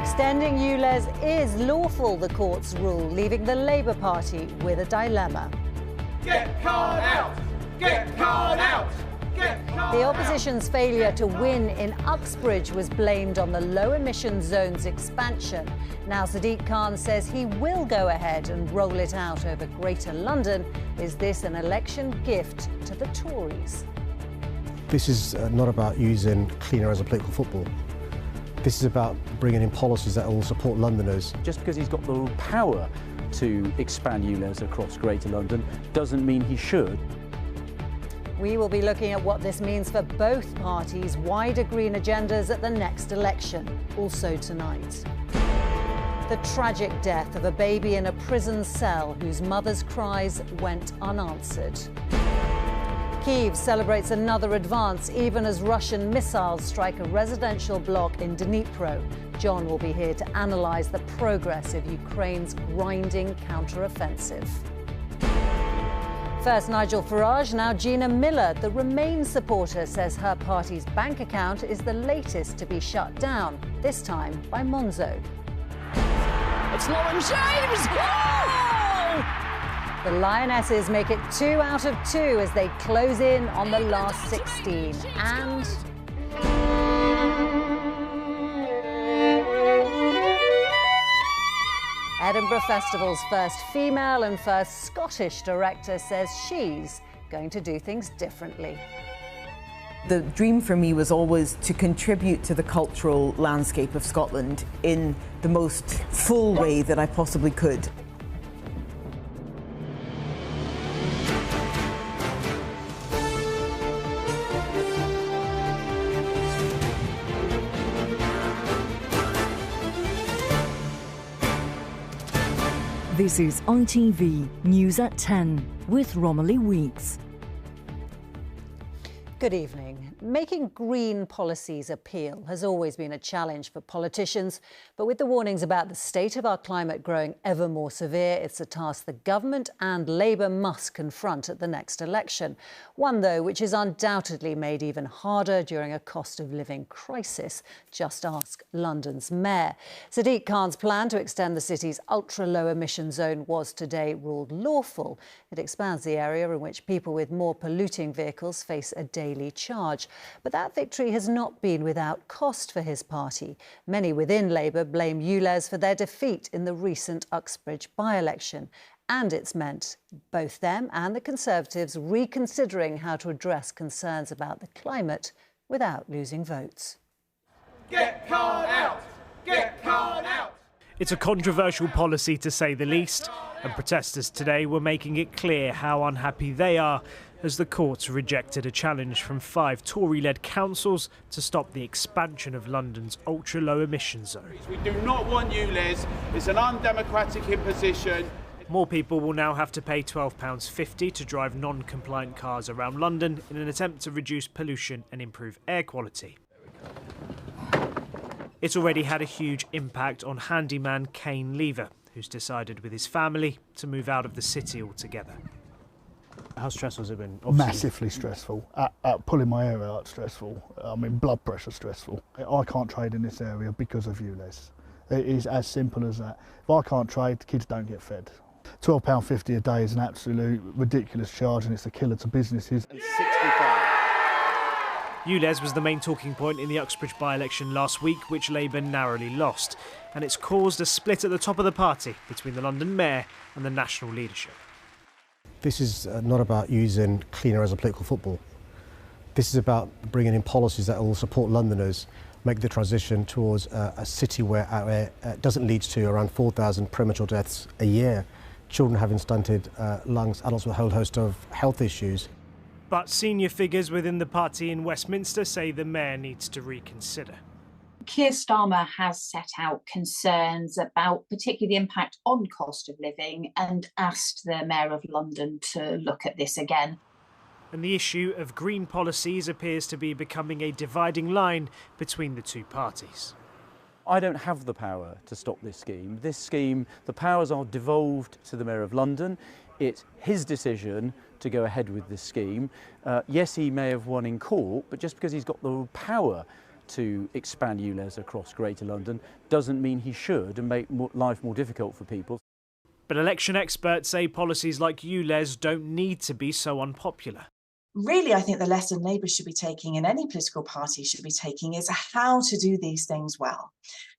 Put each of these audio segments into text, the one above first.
Extending ULEZ is lawful, the courts rule, leaving the Labour Party with a dilemma. Get Khan out! Get Khan out! Get Khan out! The opposition's failure to win in Uxbridge was blamed on the low-emission zone's expansion. Now Sadiq Khan says he will go ahead and roll it out over Greater London. Is this an election gift to the Tories? This is not about using cleaner as a political football. This is about bringing in policies that will support Londoners. Just because he's got the power to expand ULEZ across Greater London doesn't mean he should. We will be looking at what this means for both parties' wider green agendas at the next election, also tonight. The tragic death of a baby in a prison cell whose mother's cries went unanswered. Kyiv celebrates another advance, even as Russian missiles strike a residential block in Dnipro. John will be here to analyse the progress of Ukraine's grinding counter-offensive. First Nigel Farage, now Gina Miller. The Remain supporter says her party's bank account is the latest to be shut down, this time by Monzo. It's Lauren James! Oh! The Lionesses make it 2 out of 2 as they close in on the last 16. And Edinburgh Festival's first female and first Scottish director says she's going to do things differently. The dream for me was always to contribute to the cultural landscape of Scotland in the most full way that I possibly could. This is ITV News at 10 with Romilly Weeks. Good evening. Making green policies appeal has always been a challenge for politicians, but with the warnings about the state of our climate growing ever more severe, it's a task the government and Labour must confront at the next election. One, though, which is undoubtedly made even harder during a cost of living crisis. Just ask London's mayor. Sadiq Khan's plan to extend the city's ultra-low emission zone was today ruled lawful. It expands the area in which people with more polluting vehicles face a daily charge. But that victory has not been without cost for his party. Many within Labour blame ULEZ for their defeat in the recent Uxbridge by-election. And it's meant both them and the Conservatives reconsidering how to address concerns about the climate without losing votes. Get Khan out! Get Khan out! It's a controversial policy, to say the least, and protesters today were making it clear how unhappy they are as the courts rejected a challenge from 5 Tory-led councils to stop the expansion of London's ultra-low emission zone. We do not want ULEZ. It's an undemocratic imposition. More people will now have to pay £12.50 to drive non-compliant cars around London in an attempt to reduce pollution and improve air quality. It's already had a huge impact on handyman Kane Lever, who's decided with his family to move out of the city altogether. How stressful has it been? Obviously, massively stressful. Pulling my hair out, stressful. I mean, blood pressure, stressful. I can't trade in this area because of ULEZ. It is as simple as that. If I can't trade, kids don't get fed. £12.50 a day is an absolute ridiculous charge, and it's a killer to businesses. 65. ULEZ was the main talking point in the Uxbridge by-election last week, which Labour narrowly lost, and it's caused a split at the top of the party between the London mayor and the national leadership. This is not about using cleaner as a political football. This is about bringing in policies that will support Londoners, make the transition towards a city where it doesn't lead to around 4,000 premature deaths a year, children having stunted lungs, adults with a whole host of health issues. But senior figures within the party in Westminster say the mayor needs to reconsider. Keir Starmer has set out concerns about particularly the impact on cost of living and asked the Mayor of London to look at this again. And the issue of green policies appears to be becoming a dividing line between the two parties. I don't have the power to stop this scheme. This scheme, the powers are devolved to the Mayor of London. It's his decision to go ahead with this scheme. Yes, he may have won in court, but just because he's got the power to expand ULEZ across Greater London doesn't mean he should and make life more difficult for people. But election experts say policies like ULEZ don't need to be so unpopular. Really, I think the lesson Labour should be taking and any political party should be taking is how to do these things well,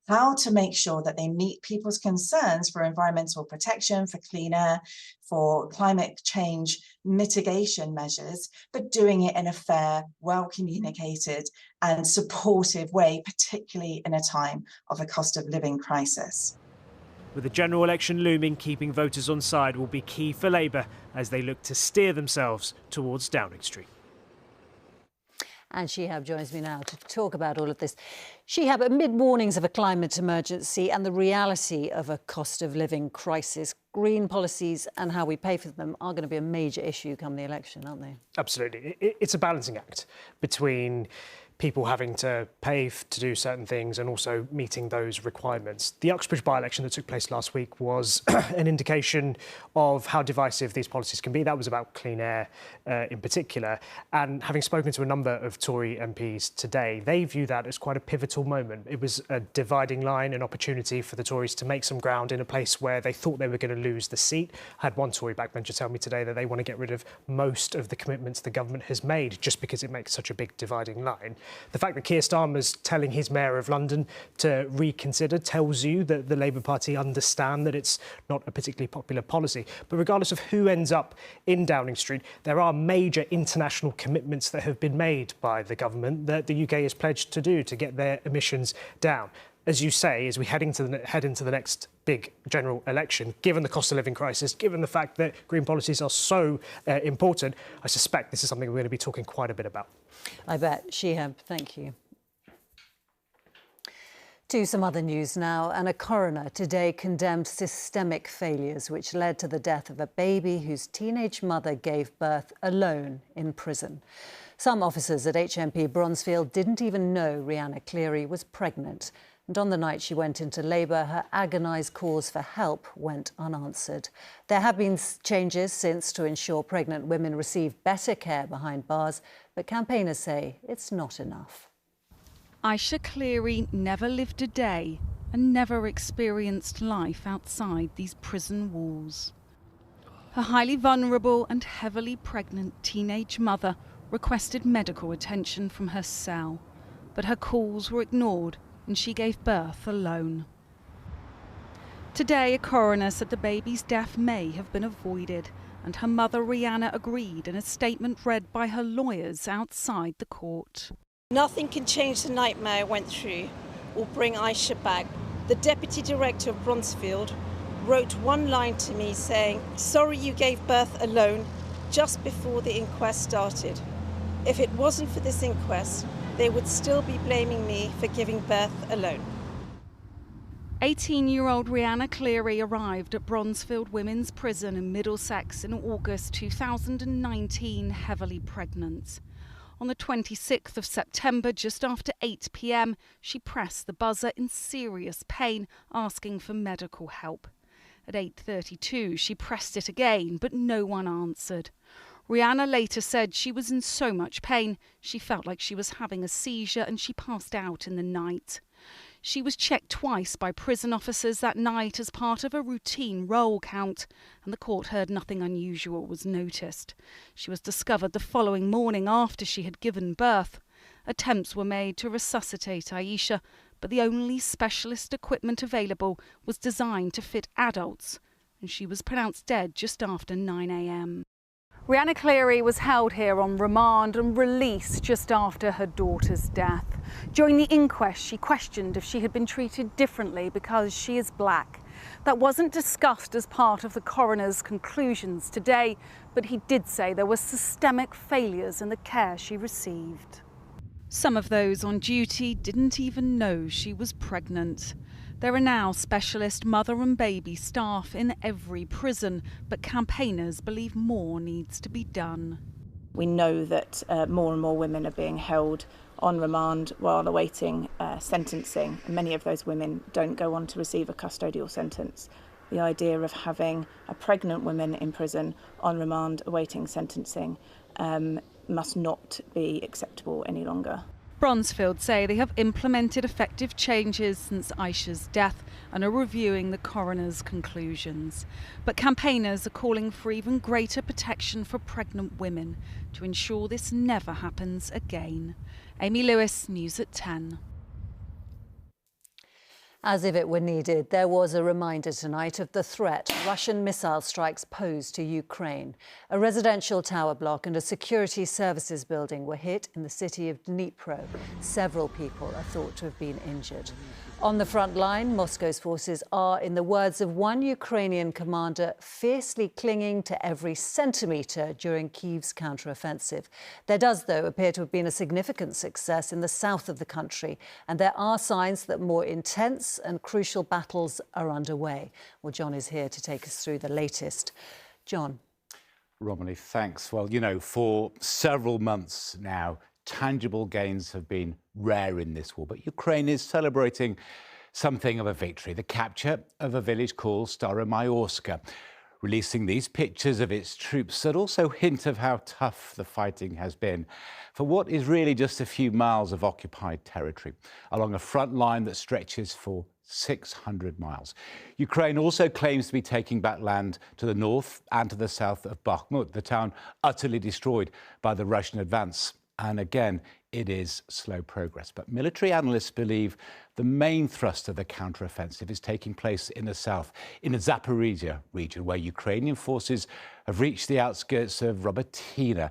how to make sure that they meet people's concerns for environmental protection, for clean air, for climate change mitigation measures, but doing it in a fair, well-communicated and supportive way, particularly in a time of a cost of living crisis. With the general election looming, keeping voters on side will be key for Labour as they look to steer themselves towards Downing Street. And Shihab joins me now to talk about all of this. Shihab, amid warnings of a climate emergency and the reality of a cost of living crisis, green policies and how we pay for them are going to be a major issue come the election, aren't they? Absolutely. It's a balancing act between people having to pay to do certain things and also meeting those requirements. The Uxbridge by-election that took place last week was an indication of how divisive these policies can be. That was about clean air in particular. And having spoken to a number of Tory MPs today, they view that as quite a pivotal moment. It was a dividing line, an opportunity for the Tories to make some ground in a place where they thought they were going to lose the seat. I had one Tory backbencher tell me today that they want to get rid of most of the commitments the government has made just because it makes such a big dividing line. The fact that Keir Starmer's telling his Mayor of London to reconsider tells you that the Labour Party understand that it's not a particularly popular policy. But regardless of who ends up in Downing Street, there are major international commitments that have been made by the government that the UK has pledged to do to get their emissions down. As you say, as we head into the next big general election, given the cost of living crisis, given the fact that green policies are so important, I suspect this is something we're going to be talking quite a bit about. I bet. Shihab, thank you. To some other news now, and a coroner today condemned systemic failures which led to the death of a baby whose teenage mother gave birth alone in prison. Some officers at HMP Bronzefield didn't even know Aisha Cleary was pregnant. And on the night she went into labour, her agonised calls for help went unanswered. There have been changes since to ensure pregnant women receive better care behind bars, but campaigners say it's not enough. Aisha Cleary never lived a day and never experienced life outside these prison walls. Her highly vulnerable and heavily pregnant teenage mother requested medical attention from her cell, but her calls were ignored and she gave birth alone. Today, a coroner said the baby's death may have been avoided, and her mother, Rihanna, agreed in a statement read by her lawyers outside the court. Nothing can change the nightmare I went through or bring Aisha back. The deputy director of Bronzefield wrote one line to me saying, "Sorry you gave birth alone," just before the inquest started. If it wasn't for this inquest, they would still be blaming me for giving birth alone. 18-year-old Aisha Cleary arrived at Bronzefield Women's Prison in Middlesex in August 2019, heavily pregnant. On the 26th of September, just after 8 p.m, she pressed the buzzer in serious pain, asking for medical help. At 8:32, she pressed it again, but no one answered. Aisha later said she was in so much pain, she felt like she was having a seizure and she passed out in the night. She was checked twice by prison officers that night as part of a routine roll count, and the court heard nothing unusual was noticed. She was discovered the following morning after she had given birth. Attempts were made to resuscitate Aisha, but the only specialist equipment available was designed to fit adults, and she was pronounced dead just after 9 a.m. Aisha Cleary was held here on remand and released just after her daughter's death. During the inquest, she questioned if she had been treated differently because she is black. That wasn't discussed as part of the coroner's conclusions today, but he did say there were systemic failures in the care she received. Some of those on duty didn't even know she was pregnant. There are now specialist mother and baby staff in every prison, but campaigners believe more needs to be done. We know that more and more women are being held on remand while awaiting sentencing. And many of those women don't go on to receive a custodial sentence. The idea of having a pregnant woman in prison on remand awaiting sentencing must not be acceptable any longer. Bronzefield say they have implemented effective changes since Aisha's death and are reviewing the coroner's conclusions. But campaigners are calling for even greater protection for pregnant women to ensure this never happens again. Amy Lewis, News at 10. As if it were needed, there was a reminder tonight of the threat Russian missile strikes pose to Ukraine. A residential tower block and a security services building were hit in the city of Dnipro. Several people are thought to have been injured. On the front line, Moscow's forces are, in the words of one Ukrainian commander, fiercely clinging to every centimetre during Kyiv's counteroffensive. There does, though, appear to have been a significant success in the south of the country, and there are signs that more intense and crucial battles are underway. Well, John is here to take us through the latest. John. Romilly, thanks. Well, you know, for several months now, tangible gains have been rare in this war, but Ukraine is celebrating something of a victory, the capture of a village called Staromayorsk, releasing these pictures of its troops that also hint of how tough the fighting has been for what is really just a few miles of occupied territory along a front line that stretches for 600 miles. Ukraine also claims to be taking back land to the north and to the south of Bakhmut, the town utterly destroyed by the Russian advance. And again, it is slow progress. But military analysts believe the main thrust of the counteroffensive is taking place in the south, in the Zaporizhia region, where Ukrainian forces have reached the outskirts of Robotyne,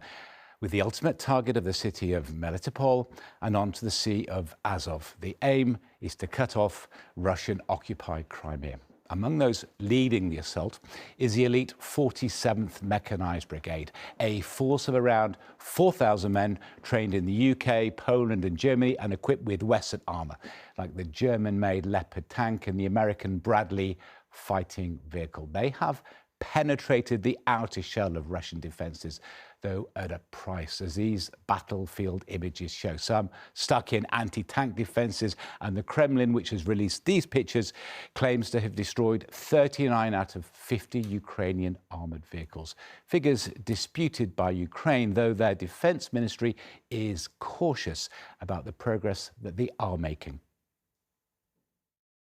with the ultimate target of the city of Melitopol and onto the Sea of Azov. The aim is to cut off Russian-occupied Crimea. Among those leading the assault is the elite 47th Mechanised Brigade, a force of around 4,000 men trained in the UK, Poland and Germany and equipped with Western armour, like the German-made Leopard tank and the American Bradley fighting vehicle. They have penetrated the outer shell of Russian defences, though at a price, as these battlefield images show. Some stuck in anti-tank defences, and the Kremlin, which has released these pictures, claims to have destroyed 39 out of 50 Ukrainian armoured vehicles. Figures disputed by Ukraine, though their defence ministry is cautious about the progress that they are making.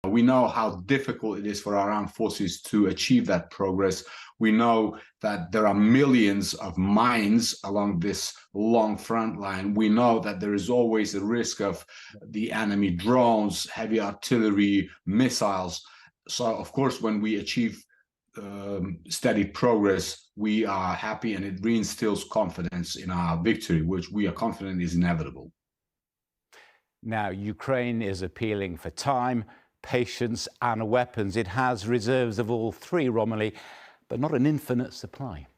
We know how difficult it is for our armed forces to achieve that progress. We know that there are millions of mines along this long front line. We know that there is always a risk of the enemy drones, heavy artillery, missiles. So, of course, when we achieve steady progress, we are happy, and it reinstills confidence in our victory, which we are confident is inevitable. Now, Ukraine is appealing for time, patience and weapons. It has reserves of all three, Romilly, but not an infinite supply.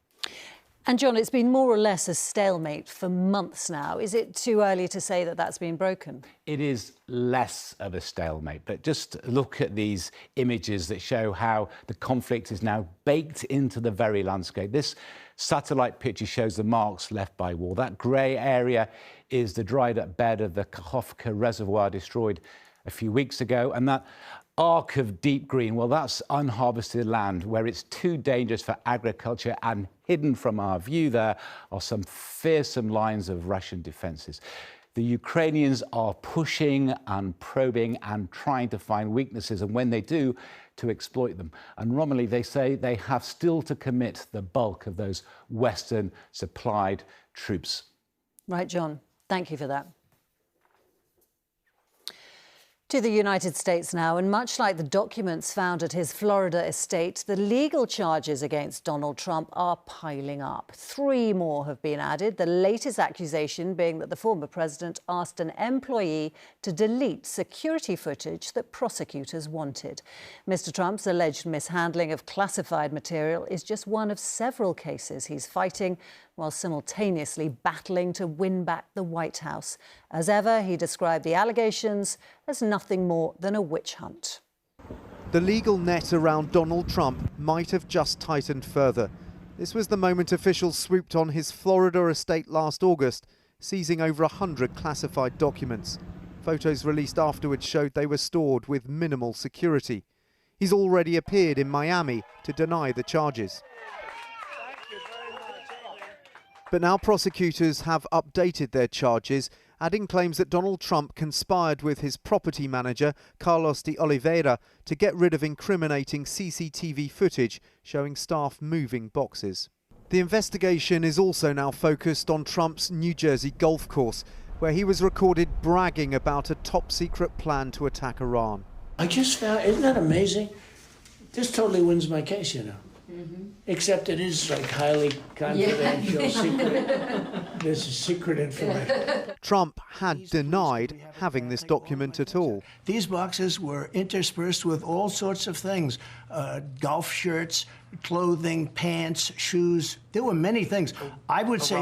And John, it's been more or less a stalemate for months now. Is it too early to say that that's been broken? It is less of a stalemate, but just look at these images that show how the conflict is now baked into the very landscape. This satellite picture shows the marks left by war. That grey area is the dried up bed of the Kakhovka Reservoir, destroyed a few weeks ago, and that arc of deep green, well, that's unharvested land where it's too dangerous for agriculture, and hidden from our view there are some fearsome lines of Russian defences. The Ukrainians are pushing and probing and trying to find weaknesses, and when they do, to exploit them. And Romilly, they say they have still to commit the bulk of those Western supplied troops. Right, John. Thank you for that. To the United States now, and much like the documents found at his Florida estate, the legal charges against Donald Trump are piling up. 3 more have been added, the latest accusation being that the former president asked an employee to delete security footage that prosecutors wanted. Mr. Trump's alleged mishandling of classified material is just one of several cases he's fighting, while simultaneously battling to win back the White House. As ever, he described the allegations as nothing more than a witch hunt. The legal net around Donald Trump might have just tightened further. This was the moment officials swooped on his Florida estate last August, seizing over 100 classified documents. Photos released afterwards showed they were stored with minimal security. He's already appeared in Miami to deny the charges. But now prosecutors have updated their charges adding claims that Donald Trump conspired with his property manager, Carlos de Oliveira, to get rid of incriminating CCTV footage showing staff moving boxes. The investigation is also now focused on Trump's New Jersey golf course, where he was recorded bragging about a top-secret plan to attack Iran. I just found, isn't that amazing? This totally wins my case, you know. Except it is like highly confidential, secret. This is secret information. Trump had denied having this document at all. These boxes were interspersed with all sorts of things. Golf shirts, clothing, pants, shoes. There were many things. I would say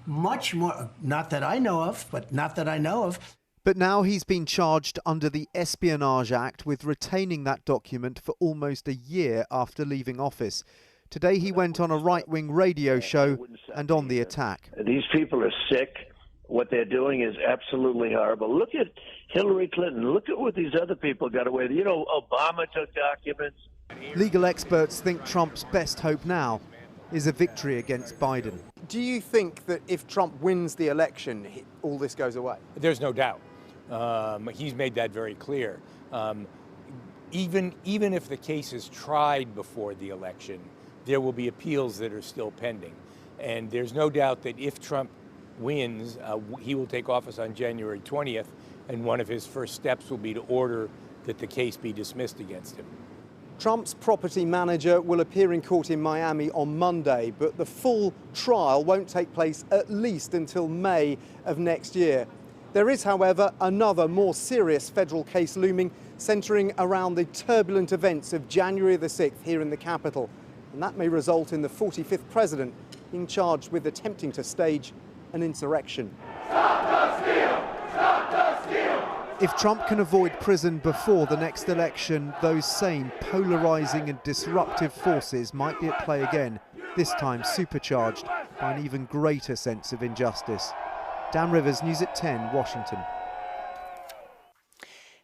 much more, not that I know of, but not that I know of. But now he's been charged under the Espionage Act with retaining that document for almost a year after leaving office. Today he went on a right-wing radio show and on the attack. These people are sick. What they're doing is absolutely horrible. Look at Hillary Clinton. Look at what these other people got away with. You know, Obama took documents. Legal experts think Trump's best hope now is a victory against Biden. Do you think that if Trump wins the election, all this goes away? There's no doubt. He's made that very clear. Even if the case is tried before the election, there will be appeals that are still pending. And there's no doubt that if Trump wins, he will take office on January 20th, and one of his first steps will be to order that the case be dismissed against him. Trump's property manager will appear in court in Miami on Monday, but the full trial won't take place at least until May of next year. There is, however, another more serious federal case looming, centering around the turbulent events of January the 6th here in the Capitol. And that may result in the 45th president being charged with attempting to stage an insurrection. Stop the steal! Stop the steal! If Trump can avoid prison before the next election, those same polarising and disruptive forces might be at play again, this time supercharged by an even greater sense of injustice. Dan Rivers, News at 10, Washington.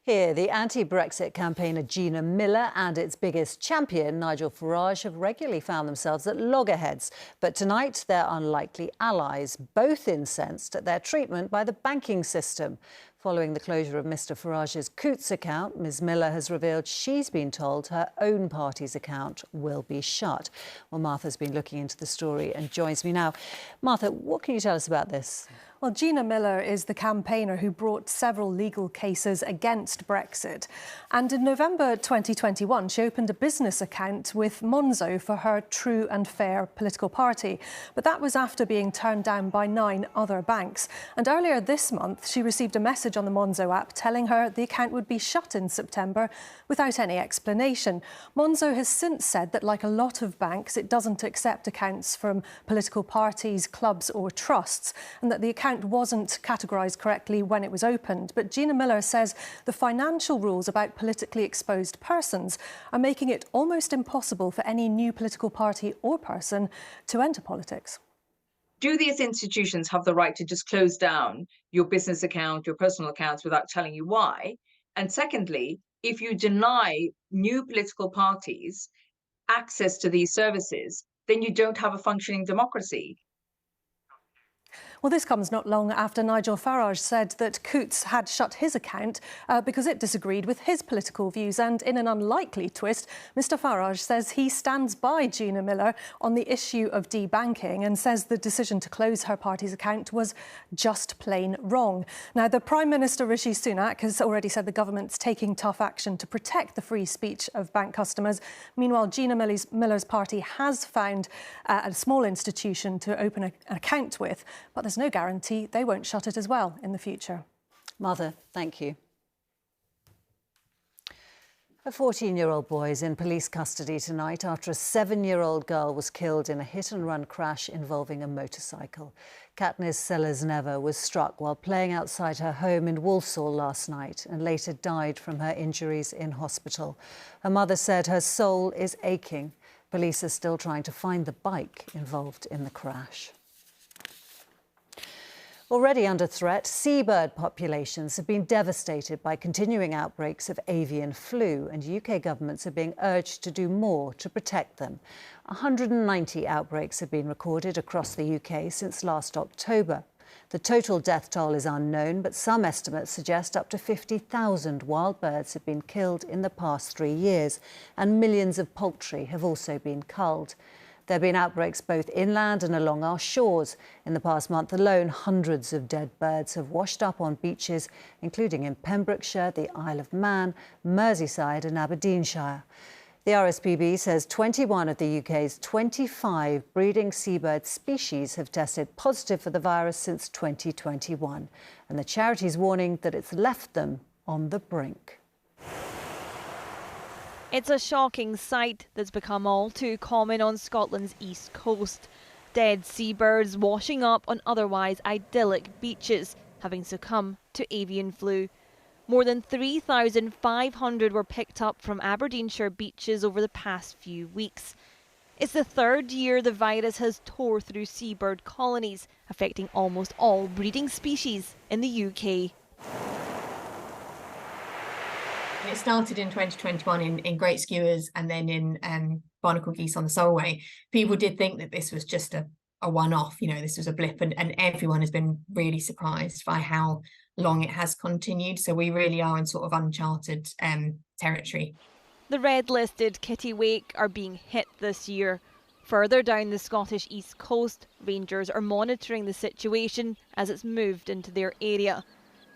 Here, the anti-Brexit campaigner Gina Miller and its biggest champion, Nigel Farage, have regularly found themselves at loggerheads. But tonight, they're unlikely allies, both incensed at their treatment by the banking system. Following the closure of Mr Farage's Coutts account, Ms Miller has revealed she's been told her own party's account will be shut. Well, Martha's been looking into the story and joins me now. Martha, what can you tell us about this? Well, Gina Miller is the campaigner who brought several legal cases against Brexit. And in November 2021, she opened a business account with Monzo for her True and Fair political party. But that was after being turned down by 9 other banks. And earlier this month, she received a message on the Monzo app telling her the account would be shut in September without any explanation. Monzo has since said that, like a lot of banks, it doesn't accept accounts from political parties, clubs or trusts, and that the account wasn't categorised correctly when it was opened. But Gina Miller says the financial rules about politically exposed persons are making it almost impossible for any new political party or person to enter politics. Do these institutions have the right to just close down your business account, your personal accounts without telling you why? And secondly, if you deny new political parties access to these services, then you don't have a functioning democracy. Well, this comes not long after Nigel Farage said that Coutts had shut his account because it disagreed with his political views. And in an unlikely twist, Mr Farage says he stands by Gina Miller on the issue of debanking and says the decision to close her party's account was just plain wrong. Now, the Prime Minister, Rishi Sunak, has already said the government's taking tough action to protect the free speech of bank customers. Meanwhile, Gina Miller's party has found a small institution to open an account with, but there's no guarantee they won't shut it as well in the future. Mother, thank you. A 14-year-old boy is in police custody tonight after a 7-year-old girl was killed in a hit-and-run crash involving a motorcycle. Katniss Sellers was struck while playing outside her home in Walsall last night and later died from her injuries in hospital. Her mother said her soul is aching. Police are still trying to find the bike involved in the crash. Already under threat, seabird populations have been devastated by continuing outbreaks of avian flu, and UK governments are being urged to do more to protect them. 190 outbreaks have been recorded across the UK since last October. The total death toll is unknown, but some estimates suggest up to 50,000 wild birds have been killed in the past 3 years, and millions of poultry have also been culled. There have been outbreaks both inland and along our shores. In the past month alone, hundreds of dead birds have washed up on beaches, including in Pembrokeshire, the Isle of Man, Merseyside and Aberdeenshire. The RSPB says 21 of the UK's 25 breeding seabird species have tested positive for the virus since 2021. And the charity's warning that it's left them on the brink. It's a shocking sight that's become all too common on Scotland's east coast. Dead seabirds washing up on otherwise idyllic beaches, having succumbed to avian flu. More than 3,500 were picked up from Aberdeenshire beaches over the past few weeks. It's the third year the virus has tore through seabird colonies, affecting almost all breeding species in the UK. It started in 2021 in great skewers and then in barnacle geese on the Solway. People did think that this was just a one-off, this was a blip, and everyone has been really surprised by how long it has continued. So we really are in sort of uncharted territory. The red-listed kittiwake are being hit this year. Further down the Scottish east coast, rangers are monitoring the situation as it's moved into their area.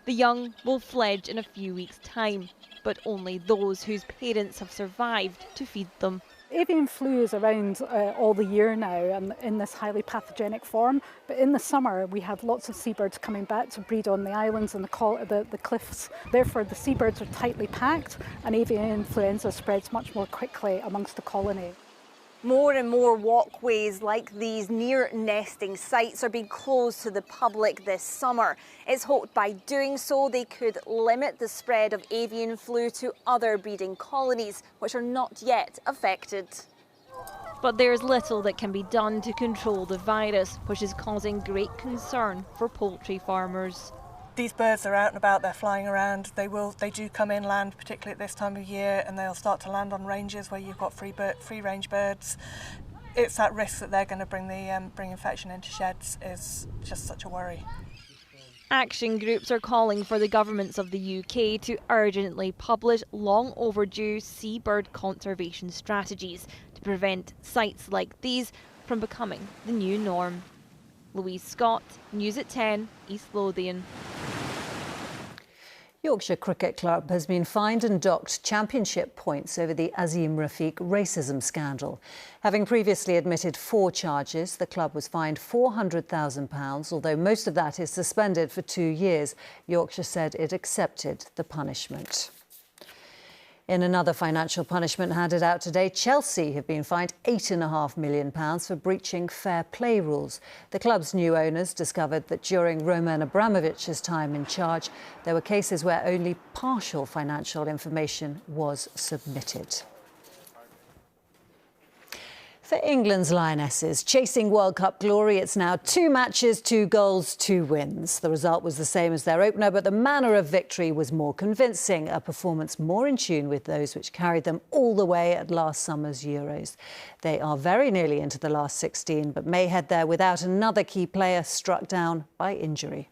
The young will fledge in a few weeks' time, but only those whose parents have survived to feed them. Avian flu is around all the year now and in this highly pathogenic form, but in the summer we have lots of seabirds coming back to breed on the islands and the cliffs. Therefore the seabirds are tightly packed and avian influenza spreads much more quickly amongst the colony. More and more walkways like these near nesting sites are being closed to the public this summer. It's hoped by doing so they could limit the spread of avian flu to other breeding colonies, which are not yet affected. But there's little that can be done to control the virus, which is causing great concern for poultry farmers. These birds are out and about, they're flying around, they do come inland, particularly at this time of year, and they'll start to land on ranges where you've got free range birds. It's that risk that they're going to bring infection into sheds is just such a worry. Action groups are calling for the governments of the UK to urgently publish long overdue seabird conservation strategies to prevent sites like these from becoming the new norm. Louise Scott, News at 10, East Lothian. Yorkshire Cricket Club has been fined and docked championship points over the Azim Rafiq racism scandal. Having previously admitted 4 charges, the club was fined £400,000, although most of that is suspended for 2 years. Yorkshire said it accepted the punishment. In another financial punishment handed out today, Chelsea have been fined £8.5 million for breaching fair play rules. The club's new owners discovered that during Roman Abramovich's time in charge, there were cases where only partial financial information was submitted. For England's Lionesses, chasing World Cup glory, it's now 2 matches, 2 goals, 2 wins. The result was the same as their opener, but the manner of victory was more convincing, a performance more in tune with those which carried them all the way at last summer's Euros. They are very nearly into the last 16, but may head there without another key player struck down by injury.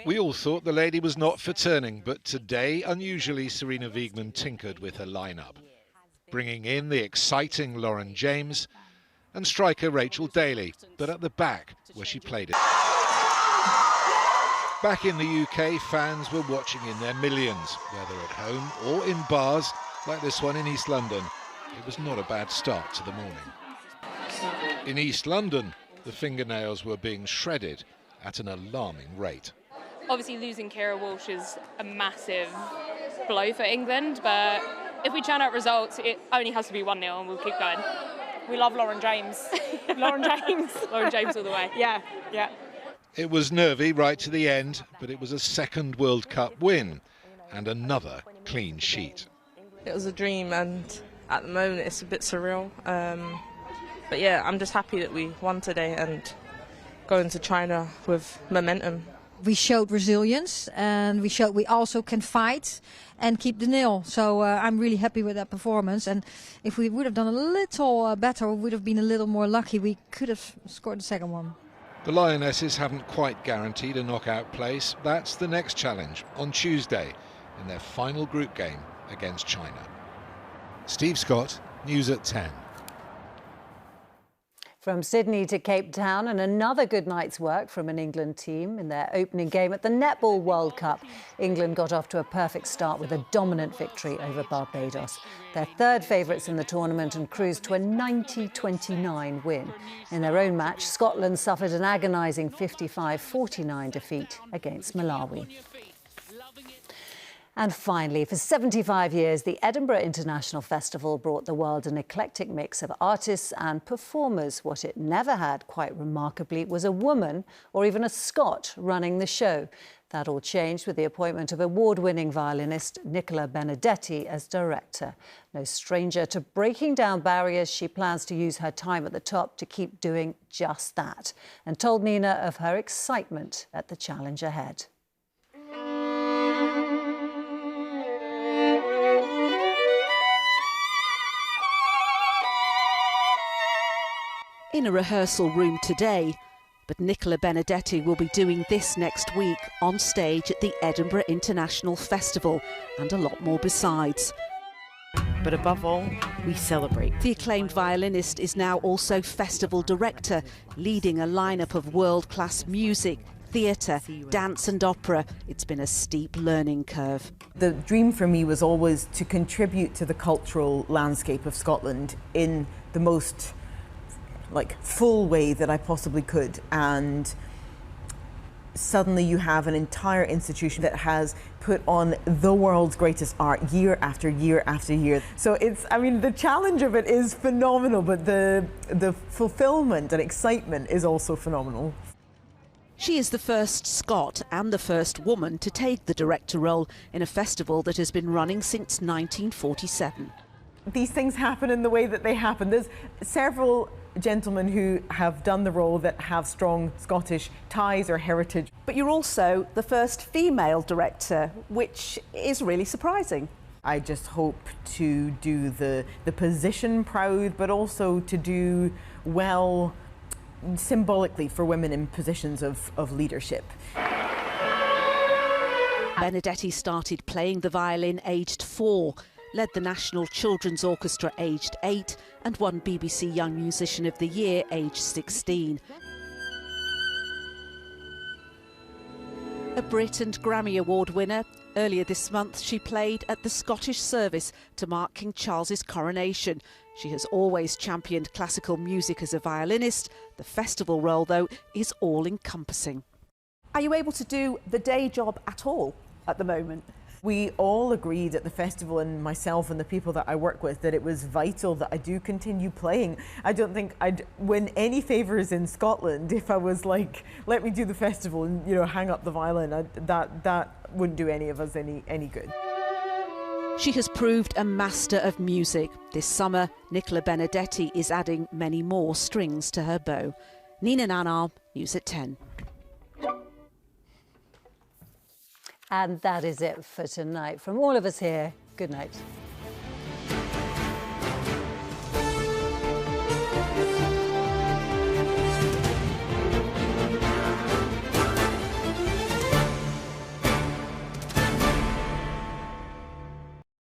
We all thought the lady was not for turning, but today, unusually, Serena Wiegmann tinkered with her lineup, bringing in the exciting Lauren James and striker Rachel Daly, but at the back where she played it. Back in the UK, fans were watching in their millions, whether at home or in bars like this one in East London. It was not a bad start to the morning. In East London, the fingernails were being shredded at an alarming rate. Obviously losing Kara Walsh is a massive blow for England, but if we churn out results, it only has to be 1-0 and we'll keep going. We love Lauren James. Lauren James all the way. Yeah. It was nervy right to the end, but it was a second World Cup win and another clean sheet. It was a dream, and at the moment it's a bit surreal. But yeah, I'm just happy that we won today and going to China with momentum. We showed resilience and we showed we also can fight and keep the nil. So I'm really happy with that performance. And if we would have done a little better, we would have been a little more lucky, we could have scored the second one. The Lionesses haven't quite guaranteed a knockout place. That's the next challenge on Tuesday in their final group game against China. Steve Scott, News at 10. From Sydney to Cape Town, and another good night's work from an England team in their opening game at the Netball World Cup. England got off to a perfect start with a dominant victory over Barbados. They're third favourites in the tournament and cruised to a 90-29 win. In their own match, Scotland suffered an agonising 55-49 defeat against Malawi. And finally, for 75 years, the Edinburgh International Festival brought the world an eclectic mix of artists and performers. What it never had, quite remarkably, was a woman or even a Scot running the show. That all changed with the appointment of award-winning violinist Nicola Benedetti as director. No stranger to breaking down barriers, she plans to use her time at the top to keep doing just that, and told Nina of her excitement at the challenge ahead. In a rehearsal room today, but Nicola Benedetti will be doing this next week on stage at the Edinburgh International Festival, and a lot more besides. But above all, we celebrate. The acclaimed violinist is now also festival director, leading a lineup of world-class music, theatre, dance and opera. It's been a steep learning curve. The dream for me was always to contribute to the cultural landscape of Scotland in the most full way that I possibly could, and suddenly you have an entire institution that has put on the world's greatest art year after year after year. So the challenge of it is phenomenal, but the fulfillment and excitement is also phenomenal. She is the first Scot and the first woman to take the director role in a festival that has been running since 1947. These things happen in the way that they happen. There's several gentlemen who have done the role that have strong Scottish ties or heritage. But you're also the first female director, which is really surprising. I just hope to do the position proud, but also to do well symbolically for women in positions of leadership. Benedetti started playing the violin aged 4, led the National Children's Orchestra aged 8 and won BBC Young Musician of the Year aged 16. A Brit and Grammy Award winner, earlier this month she played at the Scottish service to mark King Charles's coronation. She has always championed classical music as a violinist. The festival role, though, is all-encompassing. Are you able to do the day job at all at the moment? We all agreed at the festival, and myself and the people that I work with, that it was vital that I do continue playing. I don't think I'd win any favours in Scotland if I was like, let me do the festival and hang up the violin. That wouldn't do any of us any good. She has proved a master of music. This summer, Nicola Benedetti is adding many more strings to her bow. Nina Nanar, News at 10. And that is it for tonight. From all of us here, good night.